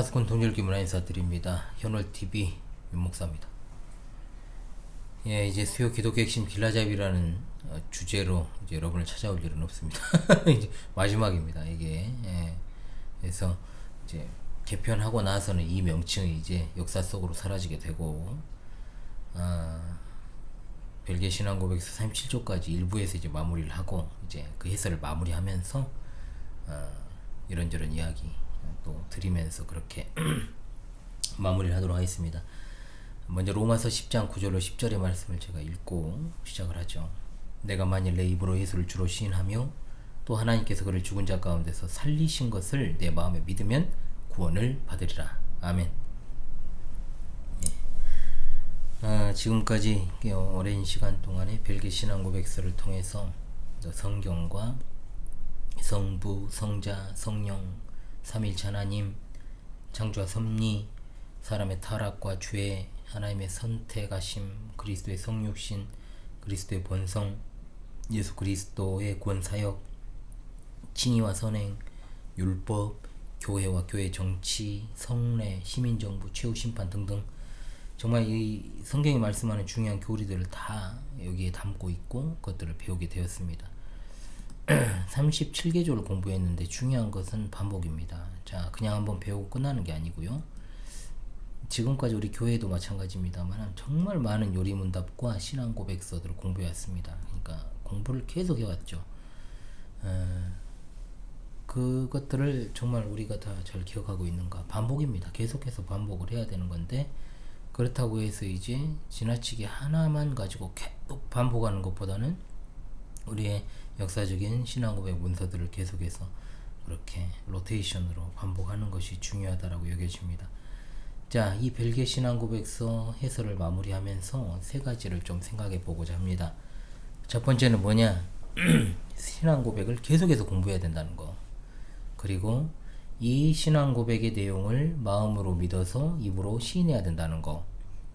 파수꾼 동절기 문화인사드립니다. 현월TV 윤목사입니다. 예, 이제 수요 기독교 핵심 길라잡이라는 주제로 이제 여러분을 찾아올 일은 없습니다. 이제 마지막입니다. 이게 그래서 이제 개편하고 나서는 이 명칭이 이제 역사 속으로 사라지게 되고 별개 신앙 고백에서 37조까지 일부에서 이제 마무리를 하고 이제 그 해설을 마무리하면서 이런저런 이야기 또 드리면서 그렇게 마무리를 하도록 하겠습니다. 먼저 로마서 10장 9절로 10절의 말씀을 제가 읽고 시작을 하죠. 내가 만일 내 입으로 예수를 주로 시인하며 또 하나님께서 그를 죽은 자 가운데서 살리신 것을 내 마음에 믿으면 구원을 받으리라. 아멘. 지금까지 오랜 시간 동안에 별개 신앙 고백서를 통해서 성경과 성부, 성자, 성령, 삼일체 하나님, 창조와 섭리, 사람의 타락과 죄, 하나님의 선택하심, 그리스도의 성육신, 그리스도의 본성, 예수 그리스도의 구원사역, 진의와 선행, 율법, 교회와 교회 정치, 성례, 시민정부, 최후심판 등등 정말 이 성경이 말씀하는 중요한 교리들을 다 여기에 담고 있고 그것들을 배우게 되었습니다. 37개조를 공부했는데 중요한 것은 반복입니다. 자, 그냥 한번 배우고 끝나는 게 아니고요. 지금까지 우리 교회도 마찬가지입니다만 정말 많은 요리문답과 신앙 고백서들을 공부해왔습니다. 그러니까 공부를 계속 해왔죠. 그것들을 정말 우리가 다 잘 기억하고 있는가? 반복입니다. 계속해서 반복을 해야 되는 건데 그렇다고 해서 이제 지나치게 하나만 가지고 계속 반복하는 것보다는 우리의 역사적인 신앙 고백 문서들을 계속해서 그렇게 로테이션으로 반복하는 것이 중요하다라고 여겨집니다. 자, 이 별개 신앙 고백서 해설을 마무리하면서 세 가지를 좀 생각해 보고자 합니다. 첫 번째는 뭐냐? 신앙 고백을 계속해서 공부해야 된다는 거. 그리고 이 신앙 고백의 내용을 마음으로 믿어서 입으로 시인해야 된다는 거.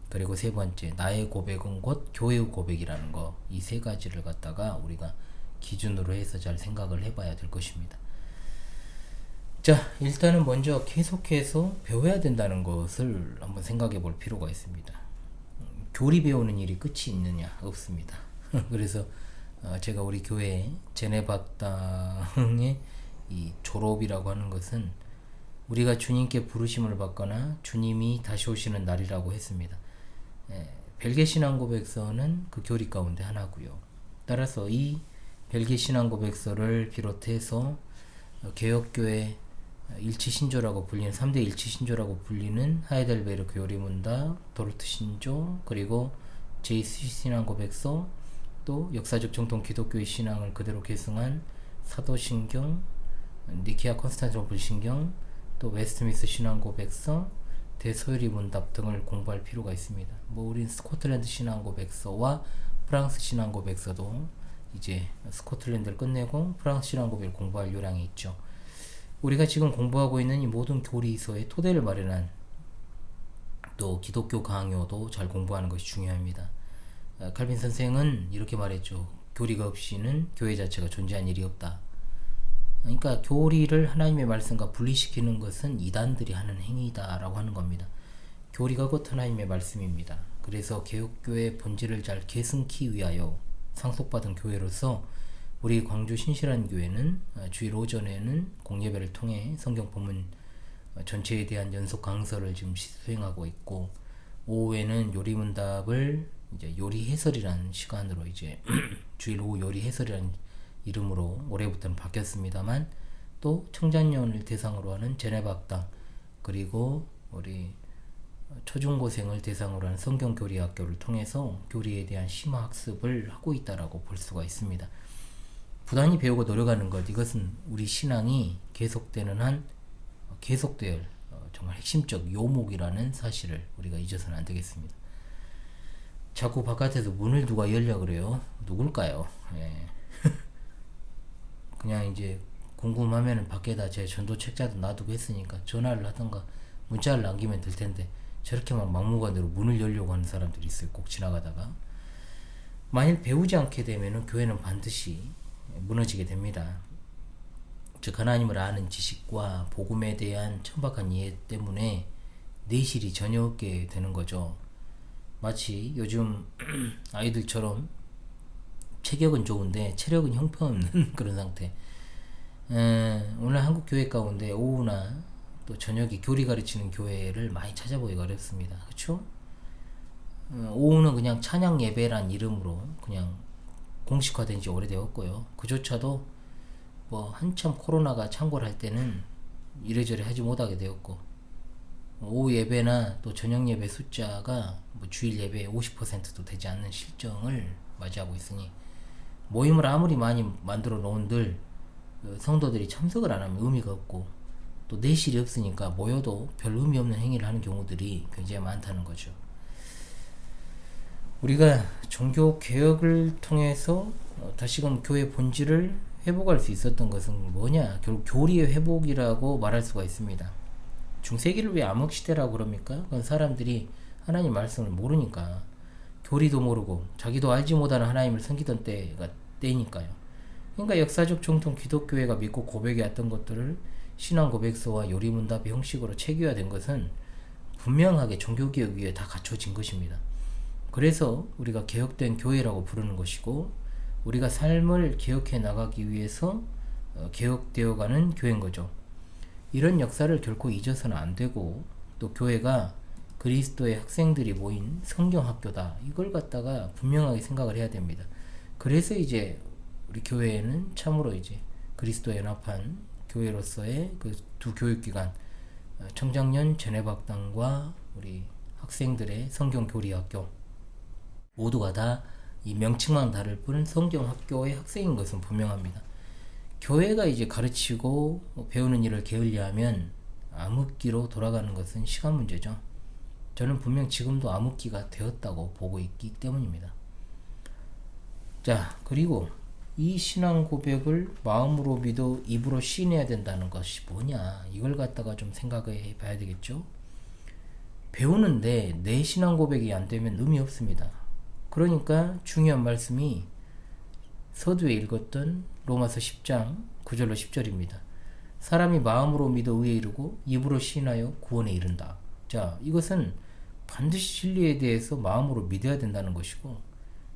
그리고 세 번째, 나의 고백은 곧 교회의 고백이라는 거. 이 세 가지를 갖다가 우리가 기준으로 해서 잘 생각을 해봐야 될 것입니다. 자, 일단은 먼저 계속해서 배워야 된다는 것을 한번 생각해 볼 필요가 있습니다. 교리 배우는 일이 끝이 있느냐? 없습니다. 그래서 제가 우리 교회 제네박당의 이 졸업이라고 하는 것은 우리가 주님께 부르심을 받거나 주님이 다시 오시는 날이라고 했습니다. 별개 신앙 고백서는 그 교리 가운데 하나고요. 따라서 이 별개 신앙 고백서를 비롯해서 개혁교회 일치신조라고 불리는 3대 일치신조라고 불리는 하이델베르크 요리문답, 도르트 신조, 그리고 제이스 신앙 고백서, 또 역사적 정통 기독교의 신앙을 그대로 계승한 사도신경, 니케아 콘스탄티노플 신경, 또 웨스트민스터 신앙 고백서, 대소요리 문답 등을 공부할 필요가 있습니다. 우린 스코틀랜드 신앙 고백서와 프랑스 신앙 고백서도 이제 스코틀랜드를 끝내고 프랑스 신앙 고백을 공부할 요량이 있죠. 우리가 지금 공부하고 있는 이 모든 교리서의 토대를 마련한 또 기독교 강요도 잘 공부하는 것이 중요합니다. 칼빈 선생은 이렇게 말했죠. 교리가 없이는 교회 자체가 존재한 일이 없다. 그러니까 교리를 하나님의 말씀과 분리시키는 것은 이단들이 하는 행위다라고 하는 겁니다. 교리가 곧 하나님의 말씀입니다. 그래서 개혁교회의 본질을 잘 계승키 위하여 상속받은 교회로서 우리 광주 신실한 교회는 주일 오전에는 공예배를 통해 성경 본문 전체에 대한 연속 강서를 지금 수행하고 있고, 오후에는 요리문답을 이제 요리 해설이라는 시간으로 이제 주일 오후 요리 해설이라는 이름으로 올해부터는 바뀌었습니다만, 또 청장년을 대상으로 하는 제네박당, 그리고 우리 초중고생을 대상으로 하는 성경교리학교를 통해서 교리에 대한 심화학습을 하고 있다라고 볼 수가 있습니다. 부단히 배우고 노력하는 것, 이것은 우리 신앙이 계속되는 한 계속될 정말 핵심적 요목이라는 사실을 우리가 잊어서는 안 되겠습니다. 자꾸 바깥에서 문을 누가 열려 그래요? 누굴까요? 그냥 이제 궁금하면은 밖에다 제 전도 책자도 놔두고 했으니까 전화를 하던가 문자를 남기면 될 텐데 저렇게 막 막무가내로 문을 열려고 하는 사람들이 있어요. 꼭 지나가다가. 만일 배우지 않게 되면은 교회는 반드시 무너지게 됩니다. 즉 하나님을 아는 지식과 복음에 대한 천박한 이해 때문에 내실이 전혀 없게 되는 거죠. 마치 요즘 아이들처럼 체격은 좋은데 체력은 형편없는 그런 상태. 오늘 한국 교회 가운데 오후나 또 저녁에 교리 가르치는 교회를 많이 찾아보기가 어렵습니다. 그렇죠? 오후는 그냥 찬양 예배란 이름으로 그냥 공식화된 지 오래되었고요. 그조차도 뭐 한참 코로나가 창궐할 때는 이래저래 하지 못하게 되었고, 오후 예배나 또 저녁 예배 숫자가 뭐 주일 예배의 50%도 되지 않는 실정을 맞이하고 있으니 모임을 아무리 많이 만들어 놓은들 성도들이 참석을 안 하면 의미가 없고, 또 내실이 없으니까 모여도 별 의미 없는 행위를 하는 경우들이 굉장히 많다는 거죠. 우리가 종교 개혁을 통해서 다시금 교회 본질을 회복할 수 있었던 것은 뭐냐? 결국 교리의 회복이라고 말할 수가 있습니다. 중세기를 왜 암흑시대라고 그럽니까? 그건 사람들이 하나님 말씀을 모르니까, 교리도 모르고 자기도 알지 못하는 하나님을 섬기던 때니까요. 그러니까 역사적 정통 기독교회가 믿고 고백해왔던 것들을 신앙 고백서와 요리문답의 형식으로 체계화된 것은 분명하게 종교개혁 위에 다 갖춰진 것입니다. 그래서 우리가 개혁된 교회라고 부르는 것이고, 우리가 삶을 개혁해 나가기 위해서 개혁되어가는 교회인 거죠. 이런 역사를 결코 잊어서는 안 되고, 또 교회가 그리스도의 학생들이 모인 성경학교다, 이걸 갖다가 분명하게 생각을 해야 됩니다. 그래서 이제 우리 교회에는 참으로 이제 그리스도에 연합한 교회로서의 그 두 교육기관, 청장년 전해박당과 우리 학생들의 성경교리학교, 모두가 다 이 명칭만 다를 뿐 성경학교의 학생인 것은 분명합니다. 교회가 이제 가르치고 배우는 일을 게을리하면 암흑기로 돌아가는 것은 시간 문제죠. 저는 분명 지금도 암흑기가 되었다고 보고 있기 때문입니다. 자, 그리고 이 신앙 고백을 마음으로 믿어 입으로 시인해야 된다는 것이 뭐냐, 이걸 갖다가 좀 생각해 봐야 되겠죠. 배우는데 내 신앙 고백이 안 되면 의미 없습니다. 그러니까 중요한 말씀이 서두에 읽었던 로마서 10장 9절로 10절입니다. 사람이 마음으로 믿어 의에 이르고 입으로 시인하여 구원에 이른다. 자, 이것은 반드시 진리에 대해서 마음으로 믿어야 된다는 것이고,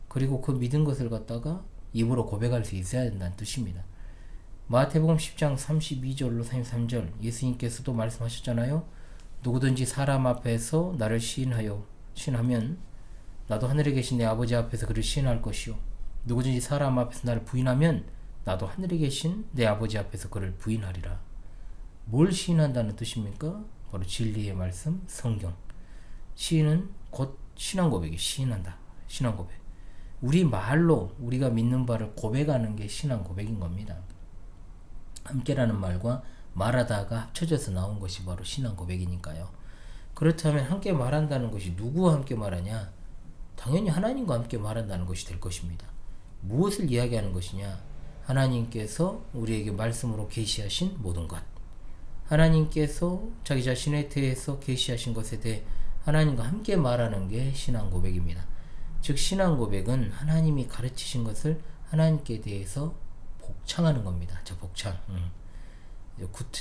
그리고 그 믿은 것을 갖다가 입으로 고백할 수 있어야 된다는 뜻입니다. 마태복음 10장 32절로 33절 예수님께서도 말씀하셨잖아요. 누구든지 사람 앞에서 나를 시인하면 나도 하늘에 계신 내 아버지 앞에서 그를 시인할 것이요, 누구든지 사람 앞에서 나를 부인하면 나도 하늘에 계신 내 아버지 앞에서 그를 부인하리라. 뭘 시인한다는 뜻입니까? 바로 진리의 말씀, 성경. 시인은 곧 신앙 고백이 시인한다. 신앙 고백. 우리 말로 우리가 믿는 바를 고백하는 게 신앙 고백인 겁니다. 함께라는 말과 말하다가 합쳐져서 나온 것이 바로 신앙 고백이니까요. 그렇다면 함께 말한다는 것이 누구와 함께 말하냐? 당연히 하나님과 함께 말한다는 것이 될 것입니다. 무엇을 이야기하는 것이냐? 하나님께서 우리에게 말씀으로 계시하신 모든 것, 하나님께서 자기 자신에 대해서 계시하신 것에 대해 하나님과 함께 말하는 게 신앙 고백입니다. 즉 신앙 고백은 하나님이 가르치신 것을 하나님께 대해서 복창하는 겁니다. 저 복창.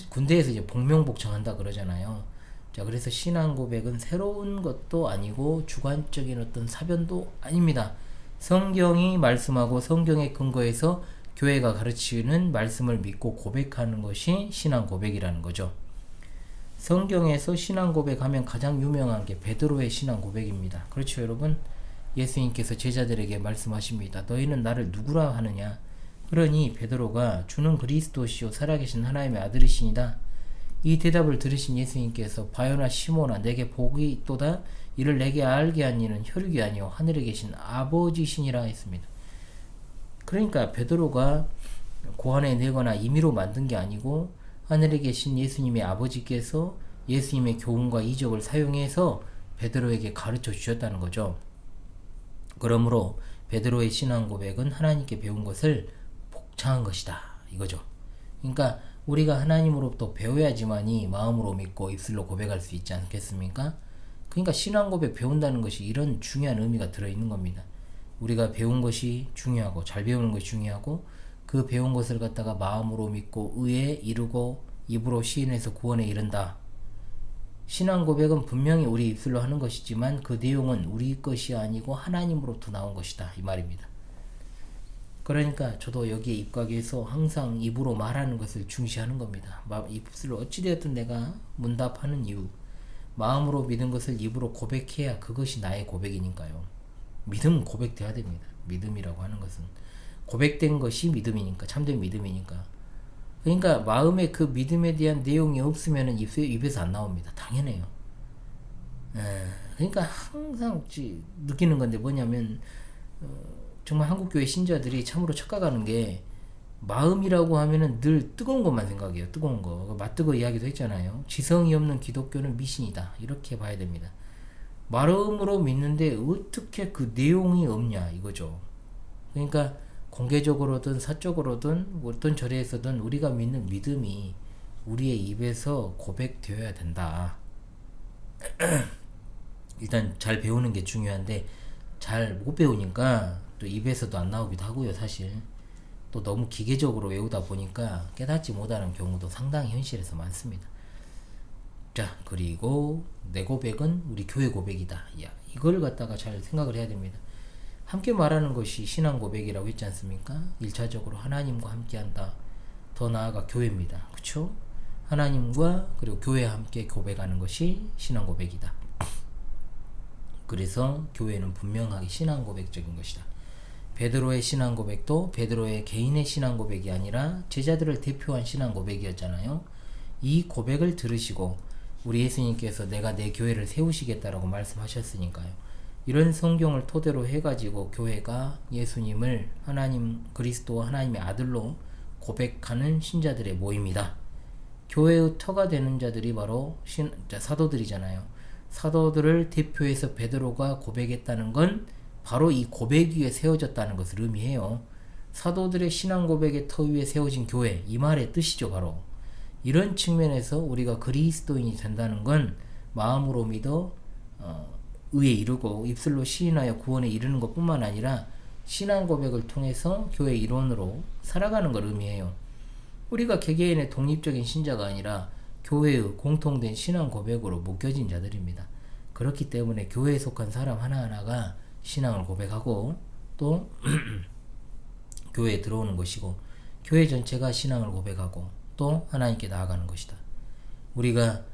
군대에서 이제 복명복창한다 그러잖아요. 자, 그래서 신앙 고백은 새로운 것도 아니고 주관적인 어떤 사변도 아닙니다. 성경이 말씀하고 성경의 근거에서 교회가 가르치는 말씀을 믿고 고백하는 것이 신앙 고백이라는 거죠. 성경에서 신앙 고백하면 가장 유명한 게 베드로의 신앙 고백입니다. 그렇죠, 여러분? 예수님께서 제자들에게 말씀하십니다. 너희는 나를 누구라 하느냐? 그러니 베드로가 주는 그리스도시요 살아계신 하나님의 아들이시니다. 이 대답을 들으신 예수님께서 바요나 시몬아, 내게 복이 있도다. 이를 내게 알게 한 이는 혈육이 아니요 하늘에 계신 아버지시니라 했습니다. 그러니까 베드로가 고안에 내거나 임의로 만든 게 아니고 하늘에 계신 예수님의 아버지께서 예수님의 교훈과 이적을 사용해서 베드로에게 가르쳐 주셨다는 거죠. 그러므로 베드로의 신앙 고백은 하나님께 배운 것을 복창한 것이다, 이거죠. 그러니까 우리가 하나님으로부터 배워야지만이 마음으로 믿고 입술로 고백할 수 있지 않겠습니까? 그러니까 신앙 고백 배운다는 것이 이런 중요한 의미가 들어있는 겁니다. 우리가 배운 것이 중요하고 잘 배우는 것이 중요하고, 그 배운 것을 갖다가 마음으로 믿고 의에 이르고 입으로 시인해서 구원에 이른다. 신앙 고백은 분명히 우리 입술로 하는 것이지만 그 내용은 우리 것이 아니고 하나님으로부터 나온 것이다, 이 말입니다. 그러니까 저도 여기에 입각해서 위해서 항상 입으로 말하는 것을 중시하는 겁니다. 입술로 어찌되었든 내가 문답하는 이유, 마음으로 믿은 것을 입으로 고백해야 그것이 나의 고백이니까요. 믿음은 고백돼야 됩니다. 믿음이라고 하는 것은 고백된 것이 믿음이니까, 참된 믿음이니까. 그러니까 마음에 그 믿음에 대한 내용이 없으면 입에서 안 나옵니다. 당연해요. 그러니까 항상 느끼는 건데 뭐냐면 정말 한국교회 신자들이 참으로 착각하는 게, 마음이라고 하면은 늘 뜨거운 것만 생각해요. 뜨거운 거. 맞뜨거 이야기도 했잖아요. 지성이 없는 기독교는 미신이다, 이렇게 봐야 됩니다. 마음으로 믿는데 어떻게 그 내용이 없냐, 이거죠. 그러니까 공개적으로든 사적으로든 어떤 절에서든 우리가 믿는 믿음이 우리의 입에서 고백되어야 된다. 일단 잘 배우는 게 중요한데 잘 못 배우니까 또 입에서도 안 나오기도 하고요. 사실 또 너무 기계적으로 외우다 보니까 깨닫지 못하는 경우도 상당히 현실에서 많습니다. 자, 그리고 내 고백은 우리 교회 고백이다. 야, 이걸 갖다가 잘 생각을 해야 됩니다. 함께 말하는 것이 신앙 고백이라고 했지 않습니까? 1차적으로 하나님과 함께한다. 더 나아가 교회입니다. 그쵸? 하나님과 그리고 교회와 함께 고백하는 것이 신앙 고백이다. 그래서 교회는 분명하게 신앙 고백적인 것이다. 베드로의 신앙 고백도 베드로의 개인의 신앙 고백이 아니라 제자들을 대표한 신앙 고백이었잖아요. 이 고백을 들으시고 우리 예수님께서 내가 내 교회를 세우시겠다라고 말씀하셨으니까요. 이런 성경을 토대로 해가지고 교회가 예수님을 하나님 그리스도 하나님의 아들로 고백하는 신자들의 모임이다. 교회의 터가 되는 자들이 바로 사도들이잖아요. 사도들을 대표해서 베드로가 고백했다는 건 바로 이 고백 위에 세워졌다는 것을 의미해요. 사도들의 신앙 고백의 터 위에 세워진 교회, 이 말의 뜻이죠. 바로 이런 측면에서 우리가 그리스도인이 된다는 건 마음으로 믿어 의에 이르고 입술로 시인하여 구원에 이르는 것뿐만 아니라 신앙 고백을 통해서 교회 일원으로 살아가는 걸 의미해요. 우리가 개개인의 독립적인 신자가 아니라 교회의 공통된 신앙 고백으로 묶여진 자들입니다. 그렇기 때문에 교회에 속한 사람 하나하나가 신앙을 고백하고 또 교회에 들어오는 것이고, 교회 전체가 신앙을 고백하고 또 하나님께 나아가는 것이다. 우리가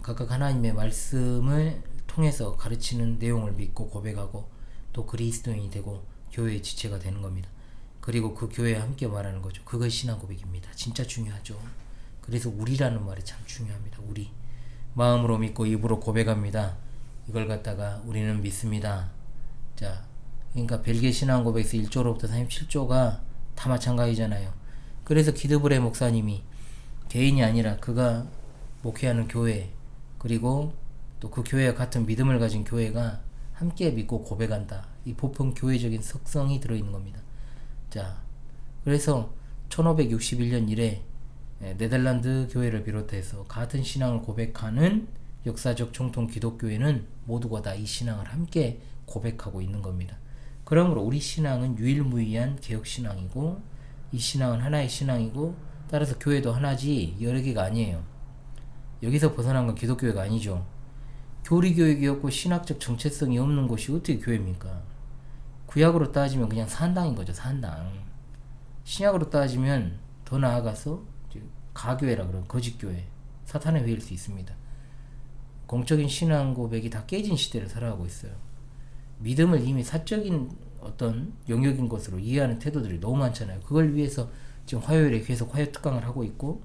각각 하나님의 말씀을 통해서 가르치는 내용을 믿고 고백하고 또 그리스도인이 되고 교회의 지체가 되는 겁니다. 그리고 그 교회와 함께 말하는 거죠. 그것이 신앙 고백입니다. 진짜 중요하죠. 그래서 우리라는 말이 참 중요합니다. 우리 마음으로 믿고 입으로 고백합니다. 이걸 갖다가 우리는 믿습니다. 자, 그러니까 벨기에 신앙 고백에서 1조로부터 37조가 다 마찬가지잖아요. 그래서 기드브레 목사님이 개인이 아니라 그가 목회하는 교회, 그리고 또 그 교회와 같은 믿음을 가진 교회가 함께 믿고 고백한다. 이 보편 교회적인 특성이 들어있는 겁니다. 자, 그래서 1561년 이래 네덜란드 교회를 비롯해서 같은 신앙을 고백하는 역사적 정통 기독교회는 모두가 다 이 신앙을 함께 고백하고 있는 겁니다. 그러므로 우리 신앙은 유일무이한 개혁신앙이고 이 신앙은 하나의 신앙이고, 따라서 교회도 하나지 여러 개가 아니에요. 여기서 벗어난 건 기독교회가 아니죠. 교리교육이 없고 신학적 정체성이 없는 곳이 어떻게 교회입니까? 구약으로 따지면 그냥 산당인 거죠. 산당. 신약으로 따지면 더 나아가서 가교회라 그러는 거짓교회, 사탄의 회일 수 있습니다. 공적인 신앙 고백이 다 깨진 시대를 살아가고 있어요. 믿음을 이미 사적인 어떤 영역인 것으로 이해하는 태도들이 너무 많잖아요. 그걸 위해서 지금 화요일에 계속 화요 특강을 하고 있고,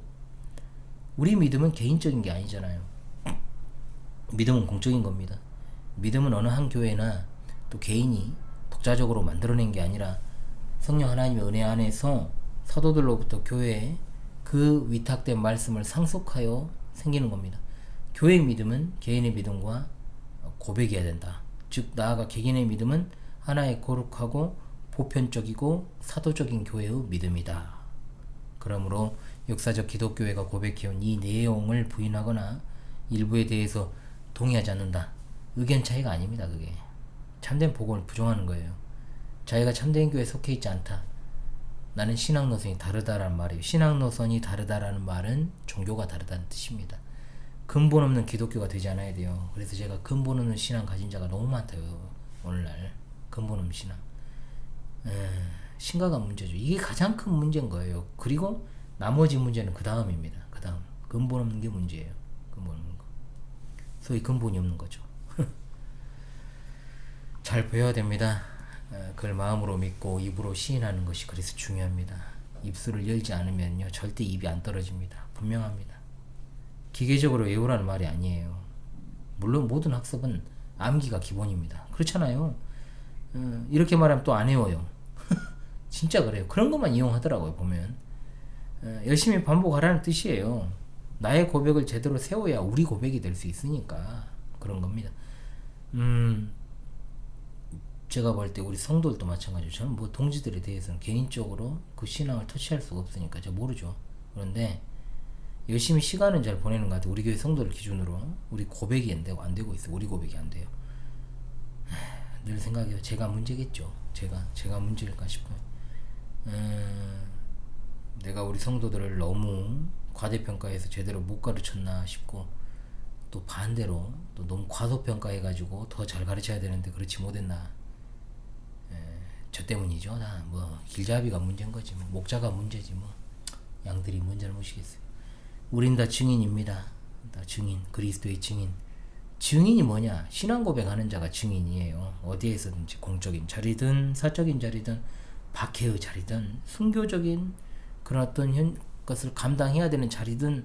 우리 믿음은 개인적인 게 아니잖아요. 믿음은 공적인 겁니다. 믿음은 어느 한 교회나 또 개인이 독자적으로 만들어낸 게 아니라 성령 하나님의 은혜 안에서 사도들로부터 교회에 그 위탁된 말씀을 상속하여 생기는 겁니다. 교회의 믿음은 개인의 믿음과 고백해야 된다. 즉 나아가 개인의 믿음은 하나의 거룩하고 보편적이고 사도적인 교회의 믿음이다. 그러므로 역사적 기독교회가 고백해온 이 내용을 부인하거나 일부에 대해서 동의하지 않는다. 의견 차이가 아닙니다. 그게. 참된 복음을 부정하는 거예요. 자기가 참된 교회에 속해 있지 않다. 나는 신앙 노선이 다르다라는 말이에요. 신앙 노선이 다르다라는 말은 종교가 다르다는 뜻입니다. 근본 없는 기독교가 되지 않아야 돼요. 그래서 제가 근본 없는 신앙 가진 자가 너무 많다요. 오늘날 근본 없는 신앙. 심각한 문제죠. 이게 가장 큰 문제인 거예요. 그리고 나머지 문제는 그 다음입니다. 그 다음 근본 없는 게 문제예요. 근본 없는 거. 소위 근본이 없는 거죠. 잘 보여야 됩니다. 그걸 마음으로 믿고 입으로 시인하는 것이 그래서 중요합니다. 입술을 열지 않으면요 절대 입이 안 떨어집니다. 분명합니다. 기계적으로 외우라는 말이 아니에요. 물론 모든 학습은 암기가 기본입니다. 그렇잖아요. 이렇게 말하면 또 안 외워요. 진짜 그래요. 그런 것만 이용하더라고요. 보면 열심히 반복하라는 뜻이에요. 나의 고백을 제대로 세워야 우리 고백이 될 수 있으니까 그런 겁니다. 제가 볼 때 우리 성도들도 마찬가지죠. 저는 뭐 동지들에 대해서는 개인적으로 그 신앙을 터치할 수가 없으니까 제가 모르죠. 그런데 열심히 시간은 잘 보내는 것 같아요. 우리 교회 성도를 기준으로 우리 고백이 안 되고 있어요. 우리 고백이 안 돼요. 늘 생각해요. 제가 문제겠죠. 제가 문제일까 싶어요. 내가 우리 성도들을 너무 과대평가해서 제대로 못 가르쳤나 싶고, 또 반대로 또 너무 과소평가해가지고 더 잘 가르쳐야 되는데 그렇지 못했나. 저 때문이죠. 다 뭐 길잡이가 문제인 거지, 뭐 목자가 문제지, 뭐 양들이 뭔 잘못이겠어요. 우린 다 증인입니다. 다 증인, 그리스도의 증인. 증인이 뭐냐? 신앙 고백하는 자가 증인이에요. 어디에서든지 공적인 자리든 사적인 자리든 박해의 자리든 순교적인 그런 어떤 것을 감당해야 되는 자리든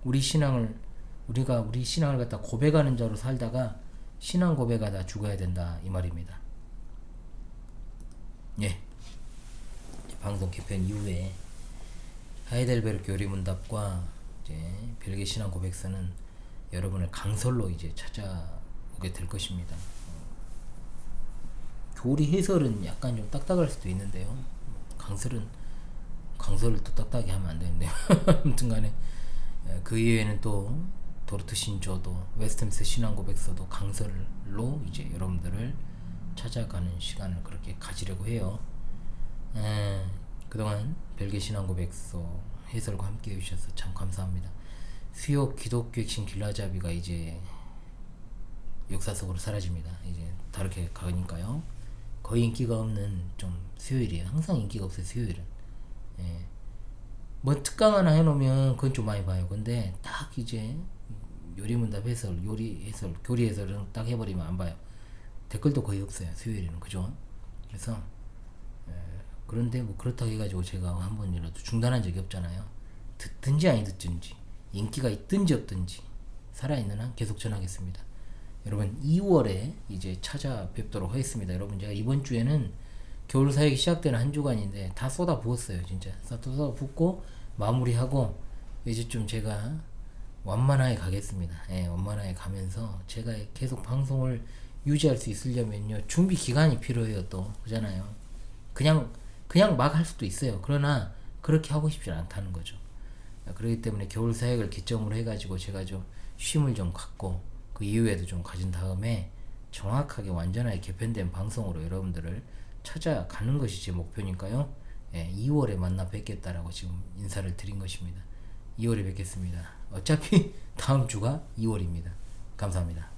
우리가 우리 신앙을 갖다 고백하는 자로 살다가 신앙 고백하다 죽어야 된다 이 말입니다. 예. 방송 개편 이후에 하이델베르 교리문답과 이제 별개 신앙 고백서는 여러분을 강설로 이제 찾아오게 될 것입니다. 교리 해설은 약간 좀 딱딱할 수도 있는데요. 강설을 또 딱딱하게 하면 안 되는데요. 아무튼간에 그 이외에는 또 도르트 신조도, 웨스트민스터 신앙 고백서도 강설로 이제 여러분들을 찾아가는 시간을 그렇게 가지려고 해요. 그동안 별개 신앙 고백서 해설과 함께 해주셔서 참 감사합니다. 수요 기독교 핵심 길라잡이가 이제 역사 속으로 사라집니다. 이제 다르게 가니까요. 거의 인기가 없는 좀 수요일이에요. 항상 인기가 없어요. 수요일은. 예. 뭐 특강 하나 해놓으면 그건 좀 많이 봐요. 근데 딱 이제 요리문답 해설, 요리 해설, 교리 해설은 딱 해버리면 안 봐요. 댓글도 거의 없어요. 수요일에는. 그죠? 그래서 그런데 뭐 그렇다고 해가지고 제가 한 번이라도 중단한 적이 없잖아요. 듣든지 아니 듣든지, 인기가 있든지 없든지 살아있는 한 계속 전하겠습니다. 여러분 2월에 이제 찾아뵙도록 하겠습니다. 여러분 제가 이번 주에는 겨울 사역이 시작되는 한 주간인데 다 쏟아부었어요. 진짜 쏟아붓고 마무리하고 이제 좀 제가 완만하게 가겠습니다. 예, 완만하게 가면서 제가 계속 방송을 유지할 수 있으려면요 준비 기간이 필요해요. 또 그잖아요. 그냥 막 할 수도 있어요. 그러나 그렇게 하고 싶지 않다는 거죠. 그렇기 때문에 겨울 사역을 기점으로 해가지고 제가 좀 쉼을 좀 갖고 그 이후에도 좀 가진 다음에 정확하게 완전하게 개편된 방송으로 여러분들을 찾아가는 것이 제 목표니까요. 예, 2월에 만나 뵙겠다라고 지금 인사를 드린 것입니다. 2월에 뵙겠습니다. 어차피 다음 주가 2월입니다. 감사합니다.